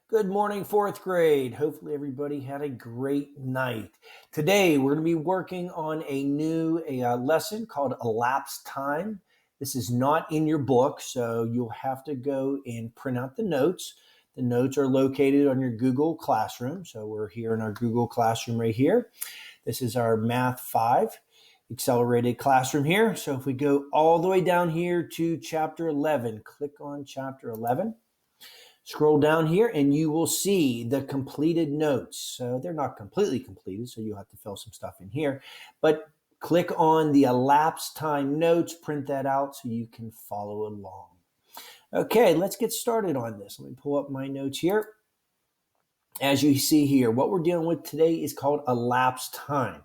Good morning, fourth grade. Hopefully, everybody had a great night. Today, we're going to be working on a new lesson called Elapsed Time. This is not in your book, so you'll have to go and print out the notes. The notes are located on your Google Classroom. So, we're here in our Google Classroom right here. This is our Math 5 accelerated classroom here. So, if we go all the way down here to Chapter 11, click on Chapter 11. Scroll down here and you will see the completed notes. So they're not completely completed, so you'll have to fill some stuff in here. But click on the elapsed time notes, print that out so you can follow along. Okay, let's get started on this. Let me pull up my notes here. As you see here, what we're dealing with today is called elapsed time.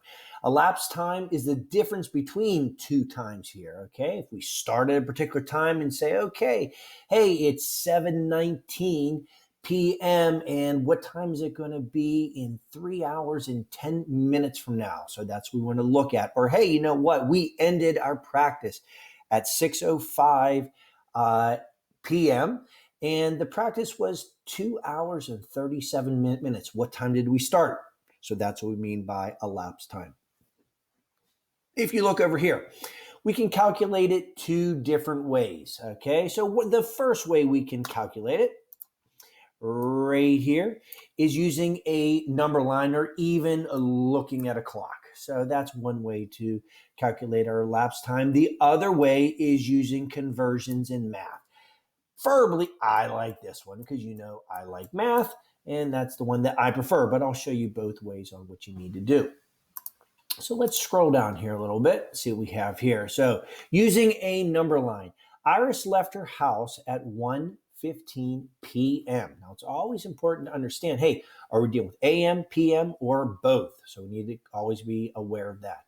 Elapsed time is the difference between two times here, okay? If we start at a particular time and say, okay, hey, it's 7:19 p.m., and what time is it going to be in 3 hours and 10 minutes from now? So that's what we want to look at. Or, hey, you know what? We ended our practice at 6:05 p.m., and the practice was 2 hours and 37 minutes. What time did we start? So that's what we mean by elapsed time. If you look over here, we can calculate it two different ways. Okay, so the first way we can calculate it right here is using a number line or even looking at a clock. So that's one way to calculate our elapsed time. The other way is using conversions in math. Verbally, I like this one because you know I like math, and that's the one that I prefer, but I'll show you both ways on what you need to do. So let's scroll down here a little bit, see what we have here. So using a number line, Iris left her house at 1:15 p.m. Now, it's always important to understand, hey, are we dealing with AM, PM, or both? So we need to always be aware of that.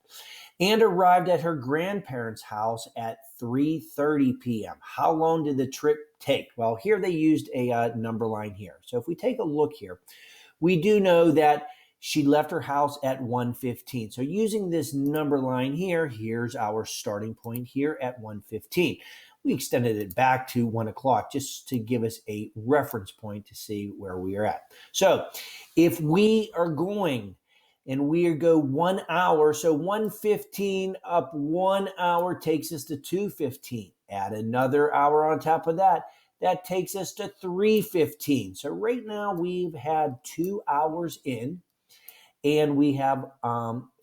And arrived at her grandparents' house at 3:30 p.m. How long did the trip take? Well, here they used a number line here. So if we take a look here, we do know that she left her house at 1:15. So using this number line here, here's our starting point here at 1:15. We extended it back to 1 o'clock just to give us a reference point to see where we are at. So if we are going and we go 1 hour, so 1:15 up 1 hour takes us to 2:15. Add another hour on top of that. That takes us to 3:15. So right now we've had 2 hours in, and we have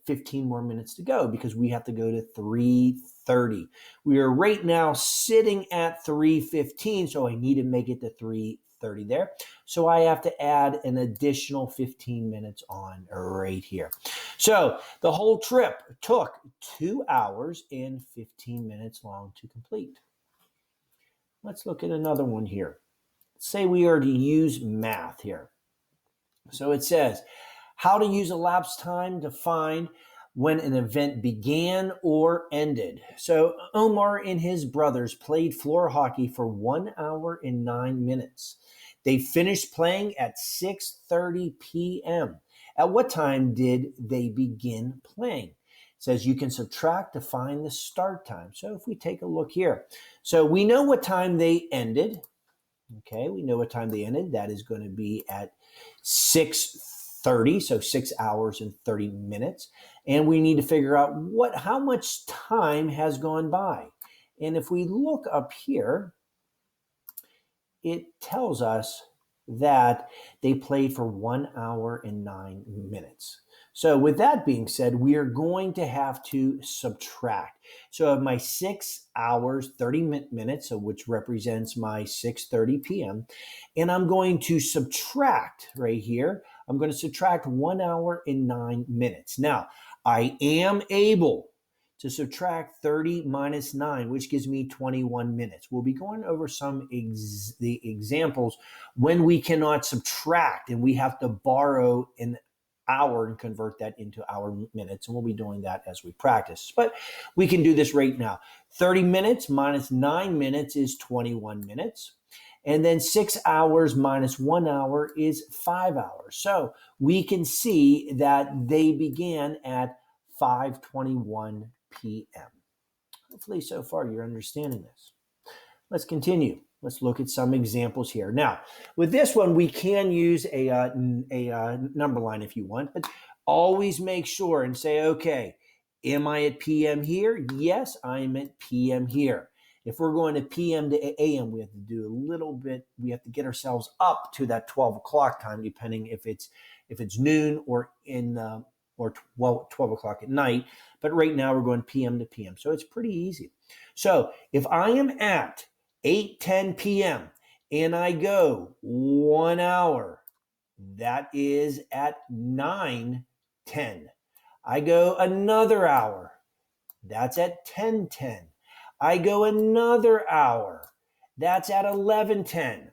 15 more minutes to go because we have to go to 3:30. We are right now sitting at 3:15, so I need to make it to 3:30 there. So I have to add an additional 15 minutes on right here. So the whole trip took 2 hours and 15 minutes long to complete. Let's look at another one here. Say we are to use math here. So it says, how to use elapsed time to find when an event began or ended. So Omar and his brothers played floor hockey for 1 hour and 9 minutes. They finished playing at 6:30 p.m. At what time did they begin playing? It says you can subtract to find the start time. So if we take a look here, so we know what time they ended. Okay, we know what time they ended. That is going to be at 6:30, so 6 hours and 30 minutes. And we need to figure out how much time has gone by. And if we look up here, it tells us that they played for 1 hour and 9 minutes. So with that being said, we are going to have to subtract. So of my 6 hours, 30 minutes, so which represents my 6:30 p.m., and I'm going to subtract right here. I'm going to subtract 1 hour and 9 minutes. Now, I am able to subtract 30 minus 9, which gives me 21 minutes. We'll be going over some the examples when we cannot subtract and we have to borrow an hour and convert that into our minutes, and we'll be doing that as we practice. But we can do this right now. 30 minutes minus 9 minutes is 21 minutes. And then 6 hours minus 1 hour is 5 hours. So we can see that they began at 5:21 p.m. Hopefully so far you're understanding this. Let's continue. Let's look at some examples here. Now, with this one, we can use a number line if you want, but always make sure and say, okay, am I at PM here? Yes, I'm at PM here. If we're going to PM to AM, we have to do a little bit. We have to get ourselves up to that 12 o'clock time, depending if it's noon or or 12 o'clock at night. But right now we're going PM to PM, so it's pretty easy. So if I am at 8:10 p.m. and I go 1 hour, that is at 9:10. I go another hour, that's at 10:10. I go another hour, that's at 11:10.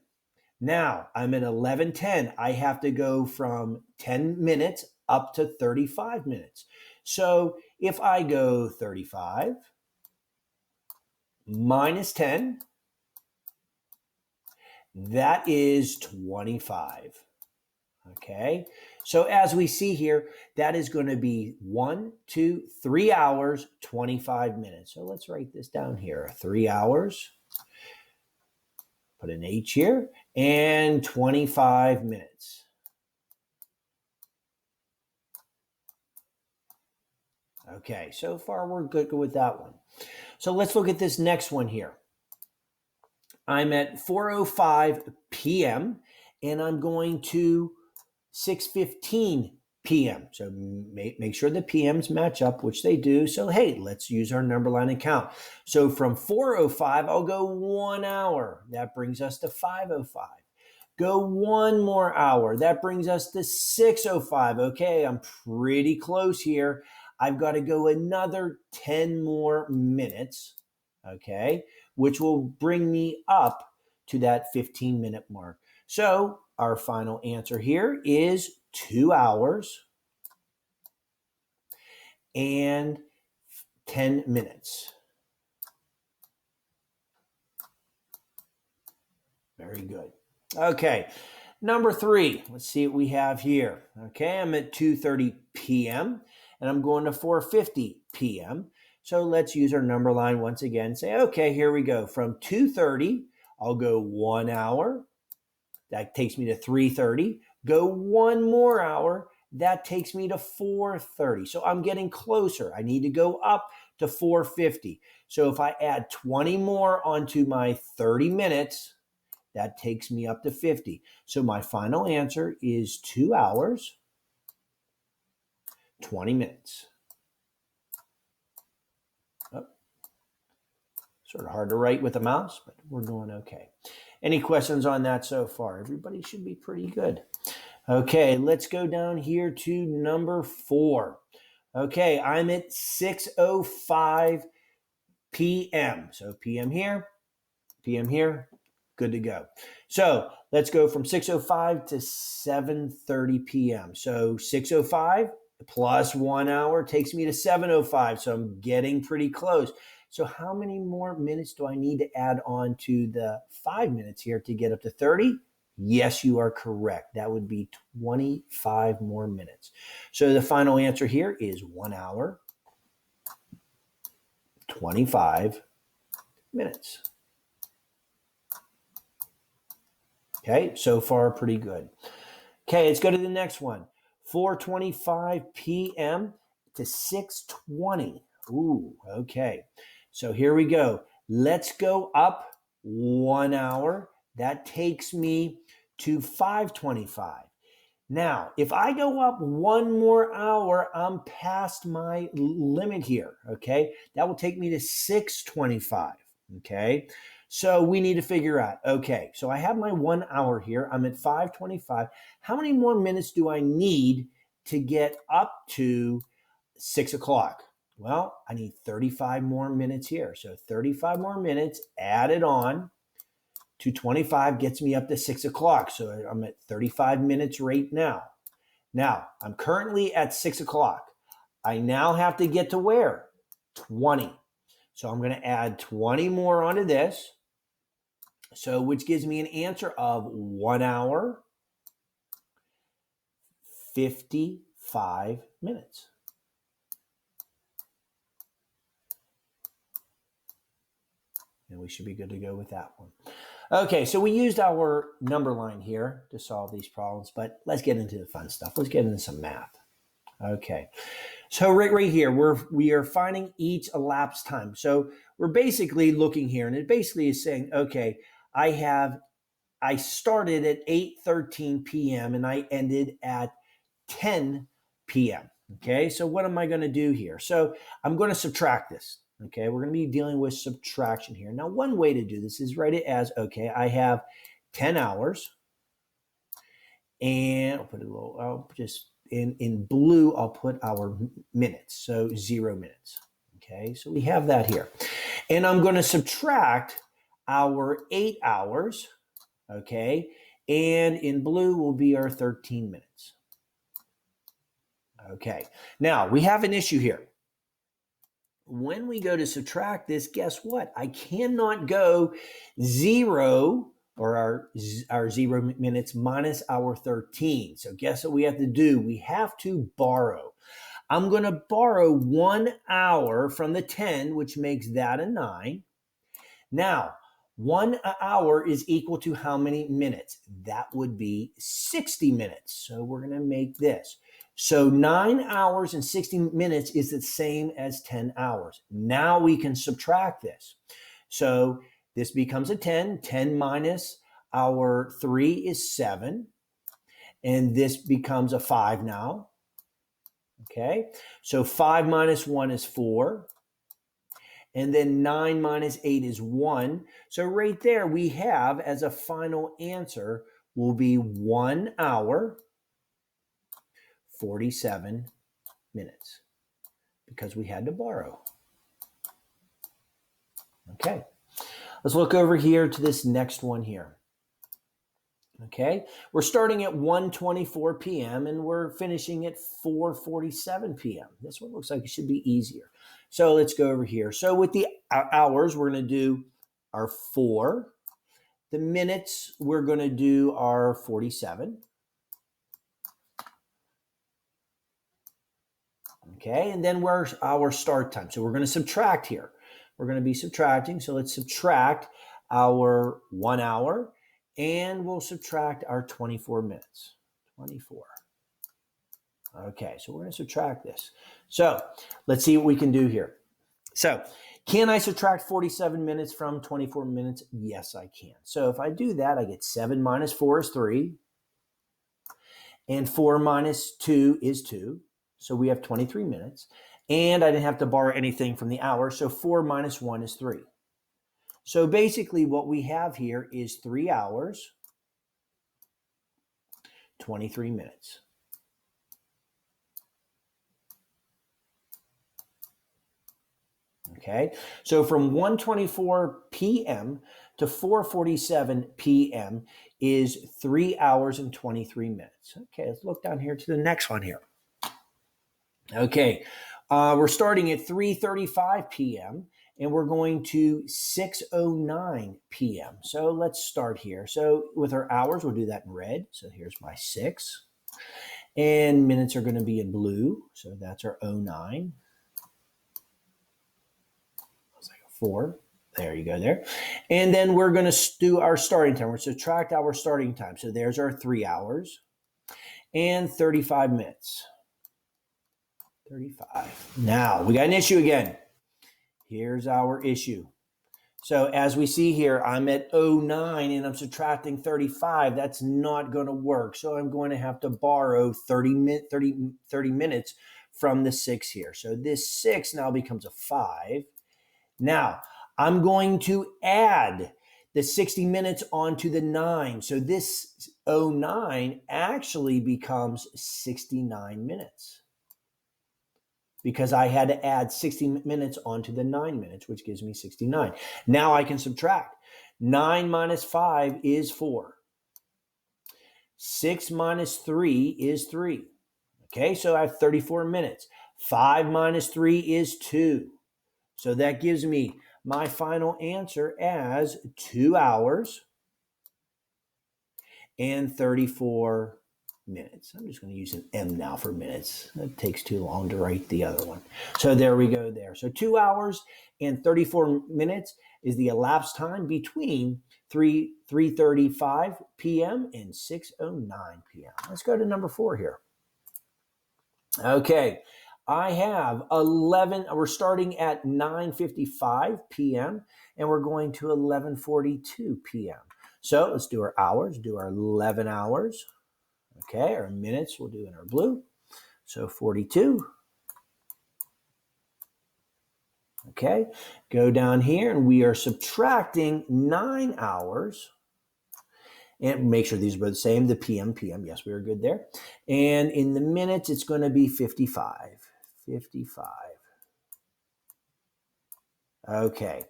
Now I'm at 11:10. I have to go from 10 minutes up to 35 minutes. So if I go 35 minus 10, that is 25. Okay, so as we see here, that is going to be 1, 2, 3 hours, 25 minutes. So let's write this down here. 3 hours, put an H here, and 25 minutes. Okay, so far we're good with that one. So let's look at this next one here. I'm at 4:05 p.m. and I'm going to 6:15 p.m. So make sure the PMs match up, which they do. So hey, let's use our number line and count. So from 4:05, I'll go 1 hour. That brings us to 5:05. Go one more hour. That brings us to 6:05. Okay, I'm pretty close here. I've got to go another 10 more minutes, okay, which will bring me up to that 15-minute mark. So our final answer here is 2 hours and 10 minutes. Very good. Okay, number 3. Let's see what we have here. Okay, I'm at 2:30 p.m. and I'm going to 4:50 p.m. So let's use our number line once again and say, okay, here we go. From 2:30, I'll go 1 hour. That takes me to 3:30. Go one more hour. That takes me to 4:30. So I'm getting closer. I need to go up to 4:50. So if I add 20 more onto my 30 minutes, that takes me up to 50. So my final answer is 2 hours, 20 minutes. Oh, sort of hard to write with the mouse, but we're doing okay. Any questions on that so far? Everybody should be pretty good. Okay, let's go down here to number 4. Okay, I'm at 6:05 p.m. So PM here, good to go. So let's go from 6:05 to 7:30 p.m. So 6:05 plus 1 hour takes me to 7:05. So I'm getting pretty close. So how many more minutes do I need to add on to the 5 minutes here to get up to 30? Yes, you are correct. That would be 25 more minutes. So the final answer here is 1 hour, 25 minutes. Okay, so far pretty good. Okay, let's go to the next one. 4:25 p.m. to 6:20. Ooh, okay. So here we go. Let's go up 1 hour. That takes me to 5:25. Now, if I go up one more hour, I'm past my limit here, okay? That will take me to 6:25, okay? So we need to figure out, okay, so I have my 1 hour here. I'm at 5:25. How many more minutes do I need to get up to 6 o'clock? Well, I need 35 more minutes here. So 35 more minutes added on to 25 gets me up to 6 o'clock. So I'm at 35 minutes right now. Now, I'm currently at 6 o'clock. I now have to get to where? 20. So I'm going to add 20 more onto this. So which gives me an answer of 1 hour, 55 minutes. And we should be good to go with that one. Okay, so we used our number line here to solve these problems, but let's get into the fun stuff. Let's get into some math. Okay, so right here, we are finding each elapsed time. So we're basically looking here, and it basically is saying, okay, I started at 8:13 p.m. and I ended at 10 p.m. Okay, so what am I going to do here? So I'm going to subtract this. Okay, we're going to be dealing with subtraction here. Now, one way to do this is write it as, okay, I have 10 hours, and I'll put a little, I'll just, in blue, I'll put our minutes, so 0 minutes. Okay, so we have that here. And I'm going to subtract our 8 hours, okay, and in blue will be our 13 minutes. Okay, now we have an issue here. When we go to subtract this, guess what? I cannot go 0 or our 0 minutes minus our 13. So guess what we have to do? We have to borrow. I'm going to borrow 1 hour from the 10, which makes that a 9. Now, 1 hour is equal to how many minutes? That would be 60 minutes. So we're going to make this. So 9 hours and 60 minutes is the same as 10 hours. Now we can subtract this. So this becomes a 10. 10 minus our 3 is 7. And this becomes a 5 now. Okay, so 5 minus 1 is 4. And then 9 minus 8 is 1. So right there we have as a final answer will be 1 hour, 47 minutes because we had to borrow. Okay, let's look over here to this next one here. Okay, we're starting at 1:24 p.m. and we're finishing at 4:47 p.m. This one looks like it should be easier. So let's go over here. So with the hours, we're going to do our 4. The minutes, we're going to do our 47. Okay, and then where's our start time? So we're going to subtract here. We're going to be subtracting. So let's subtract our 1 hour and we'll subtract our 24 minutes. 24. Okay, so we're going to subtract this. So let's see what we can do here. So can I subtract 47 minutes from 24 minutes? Yes, I can. So if I do that, I get 7 minus 4 is 3. And 4 minus 2 is 2. So we have 23 minutes. And I didn't have to borrow anything from the hour. So 4 minus 1 is 3. So basically what we have here is 3 hours, 23 minutes. Okay, so from 1:24 p.m. to 4:47 p.m. is 3 hours and 23 minutes. Okay, let's look down here to the next one here. Okay, we're starting at 3:35 p.m. and we're going to 6:09 p.m. So let's start here. So with our hours, we'll do that in red. So here's my 6. And minutes are going to be in blue. So that's our 09. 4. There you go there. And then we're going to do our starting time. We're going to subtract our starting time. So there's our 3 hours and 35 minutes. 35. Now we got an issue again. Here's our issue. So as we see here, I'm at 09 and I'm subtracting 35. That's not going to work. So I'm going to have to borrow 30 minutes from the 6 here. So this 6 now becomes a 5. Now, I'm going to add the 60 minutes onto the 9. So this 09 actually becomes 69 minutes because I had to add 60 minutes onto the 9 minutes, which gives me 69. Now I can subtract. 9 minus 5 is 4. 6 minus 3 is 3. Okay, so I have 34 minutes. 5 minus 3 is 2. So that gives me my final answer as 2 hours and 34 minutes. I'm just going to use an M now for minutes. That takes too long to write the other one. So there we go there. So 2 hours and 34 minutes is the elapsed time between 3:35 p.m. and 6:09 p.m. Let's go to number 4 here. Okay, I have 11. We're starting at 9:55 p.m. and we're going to 11:42 p.m. So let's do our hours, do our 11 hours. Okay, our minutes we'll do in our blue. So 42. Okay, go down here and we are subtracting 9 hours. And make sure these are the same, the PM. Yes, we are good there. And in the minutes, it's going to be 55. 55. Okay.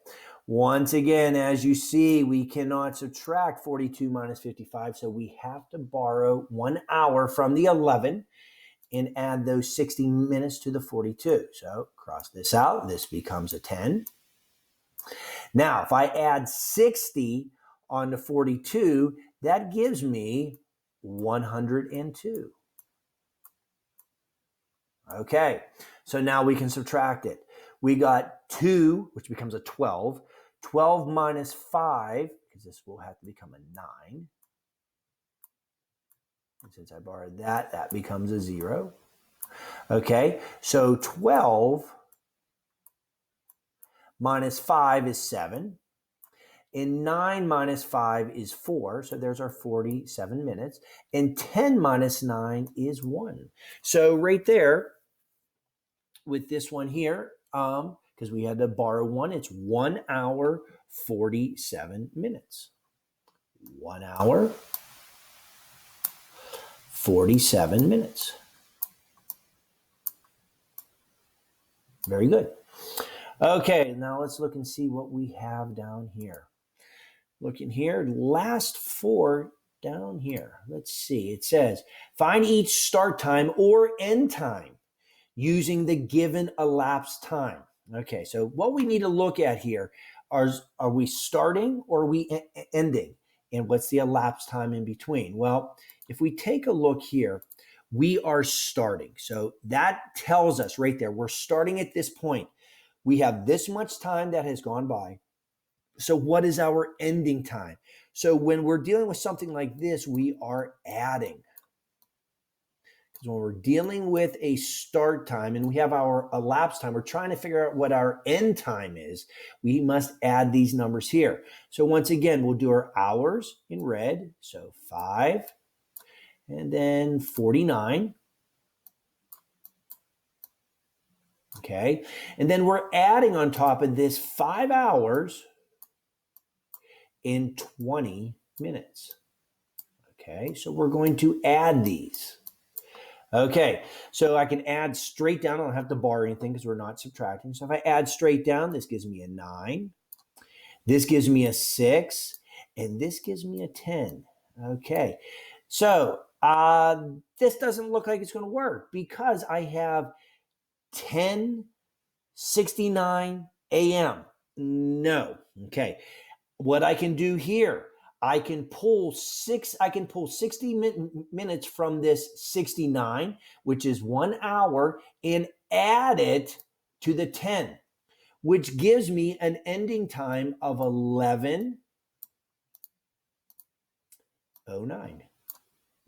Once again, as you see, we cannot subtract 42 minus 55, so we have to borrow 1 hour from the 11 and add those 60 minutes to the 42. So cross this out. This becomes a 10. Now, if I add 60 on the 42, that gives me 102. Okay, so now we can subtract it. We got 2, which becomes a 12. 12 minus 5, because this will have to become a 9. And since I borrowed that, that becomes a 0. Okay, so 12 minus 5 is 7. And 9 minus 5 is 4. So there's our 47 minutes. And 10 minus 9 is 1. So right there with this one here, because we had to borrow 1, it's 1 hour, 47 minutes. 1 hour, 47 minutes. Very good. Okay, now let's look and see what we have down here. Looking here, last 4 down here. Let's see. It says, find each start time or end time using the given elapsed time. Okay, so what we need to look at here are we starting or are we ending? And what's the elapsed time in between? Well, if we take a look here, we are starting. So that tells us right there, we're starting at this point. We have this much time that has gone by. So what is our ending time? So when we're dealing with something like this, we are adding. Because when we're dealing with a start time and we have our elapsed time, we're trying to figure out what our end time is. We must add these numbers here. So once again, we'll do our hours in red. So 5 and then 49. Okay. And then we're adding on top of this 5 hours in 20 minutes. Okay, so we're going to add these. Okay, so I can add straight down. I don't have to borrow anything because we're not subtracting. So if I add straight down, this gives me a 9. This gives me a 6. And this gives me a 10. Okay, so this doesn't look like it's going to work because I have 10:69 a.m. No. Okay. What I can do here, I can pull 60 minutes from this 69, which is 1 hour, and add it to the 10, which gives me an ending time of 11:09.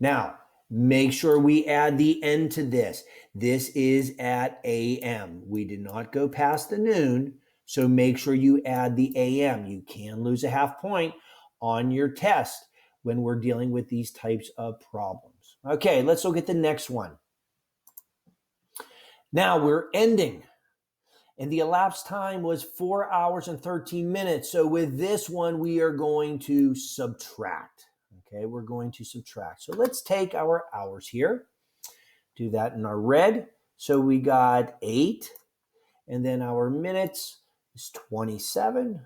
Now, make sure we add the end to this. This is at a.m. We did not go past the noon. So make sure you add the AM. You can lose a half point on your test when we're dealing with these types of problems. Okay, let's look at the next one. Now we're ending. And the elapsed time was 4 hours and 13 minutes. So with this one, we are going to subtract. Okay, we're going to subtract. So let's take our hours here. Do that in our red. So we got 8. And then our minutes is 27.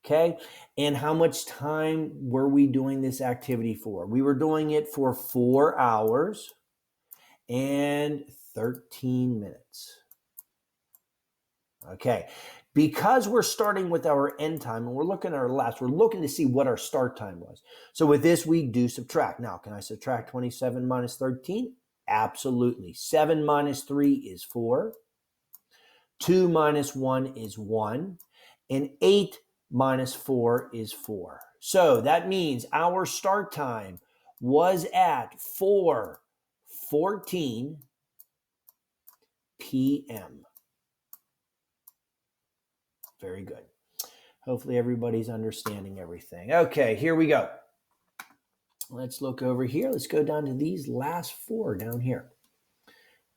Okay, and how much time were we doing this activity for? We were doing it for 4 hours and 13 minutes. Okay, because we're starting with our end time and we're looking at our elapsed, we're looking to see what our start time was. So with this, we do subtract. Now, can I subtract 27 minus 13? Absolutely. 7 minus 3 is 4. 2 minus 1 is 1. And 8 minus 4 is 4. So that means our start time was at 4:14 p.m. Very good. Hopefully everybody's understanding everything. Okay, here we go. Let's look over here. Let's go down to these last 4 down here.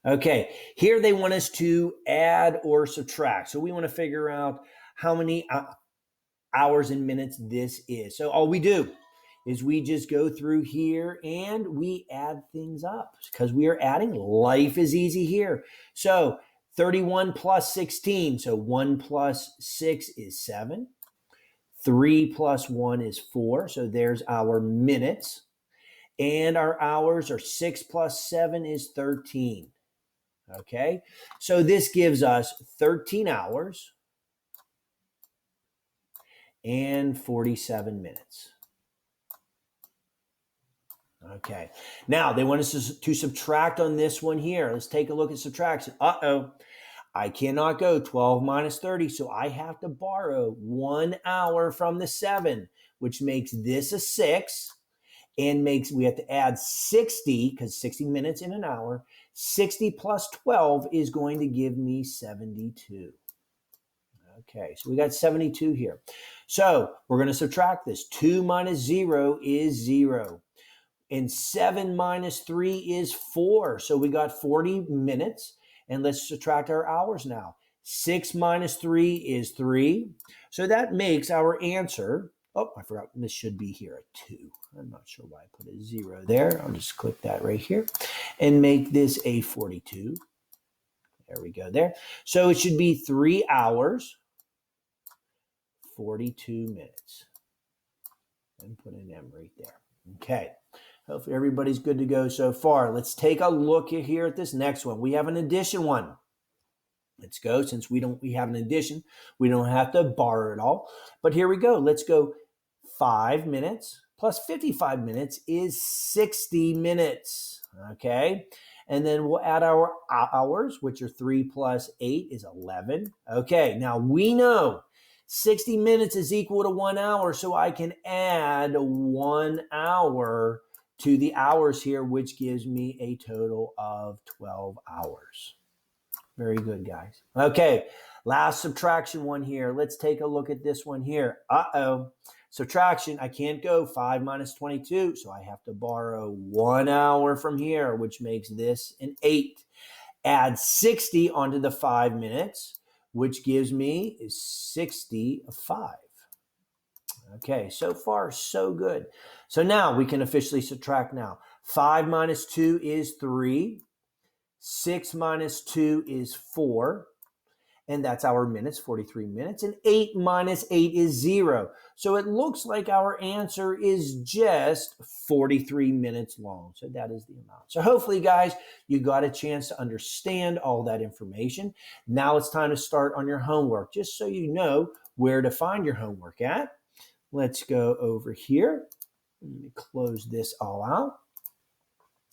Okay, here they want us to add or subtract. So we want to figure out how many hours and minutes this is. So all we do is we just go through here and we add things up because we are adding. Life is easy here. So 31 plus 16. So 1 plus 6 is 7. 3 plus 1 is 4. So there's our minutes. And our hours are 6 plus 7 is 13. Okay, so this gives us 13 hours and 47 minutes. Okay, now they want us to subtract on this one here. Let's take a look at subtraction. I cannot go 12 minus 30, so I have to borrow 1 hour from the 7, which makes this a 6. And we have to add 60, because 60 minutes in an hour. 60 plus 12 is going to give me 72. Okay, so we got 72 here. So we're going to subtract this. 2 minus 0 is 0. And 7 minus 3 is 4. So we got 40 minutes. And let's subtract our hours now. 6 minus 3 is 3. So that makes our answer. Oh, I forgot. This should be here at 2. I'm not sure why I put a 0 there. I'll just click that right here and make this a 42. There we go there. So it should be 3 hours, 42 minutes. And put an M right there. Okay. Hopefully everybody's good to go so far. Let's take a look here at this next one. We have an addition one. Let's go. Since we have an addition, we don't have to borrow it all. But here we go. Let's go 5 minutes plus 55 minutes is 60 minutes. Okay. And then we'll add our hours, which are 3 plus 8 is 11. Okay. Now we know 60 minutes is equal to 1 hour. So I can add 1 hour to the hours here, which gives me a total of 12 hours. Very good, guys. Okay, last subtraction one here. Let's take a look at this one here. Subtraction, I can't go 5 minus 22, so I have to borrow 1 hour from here, which makes this an 8. Add 60 onto the 5 minutes, which gives me 65. Okay, so far, so good. So now we can officially subtract now. 5 minus 2 is 3. 6 minus 2 is 4. And that's our minutes, 43 minutes. And 8 minus 8 is 0. So it looks like our answer is just 43 minutes long. So that is the amount. So hopefully, guys, you got a chance to understand all that information. Now it's time to start on your homework, just so you know where to find your homework at. Let's go over here. Let me close this all out.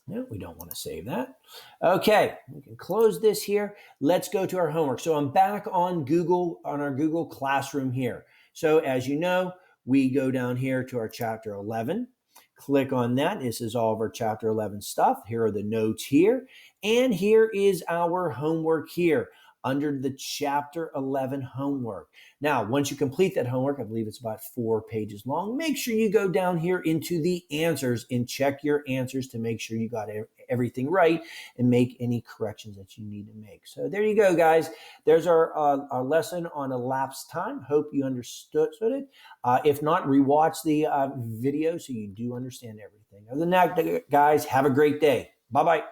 No, we don't want to save that. Okay, we can close this here. Let's go to our homework. So I'm back on Google, on our Google Classroom here. So as you know, we go down here to our chapter 11. Click on that. This is all of our chapter 11 stuff. Here are the notes here. And here is our homework here under the chapter 11 homework. Now, once you complete that homework, I believe it's about 4 pages long, make sure you go down here into the answers and check your answers to make sure you got everything right and make any corrections that you need to make. So there you go, guys. There's our lesson on elapsed time. Hope you understood it. If not, rewatch the video so you do understand everything. Other than that, guys, have a great day. Bye-bye.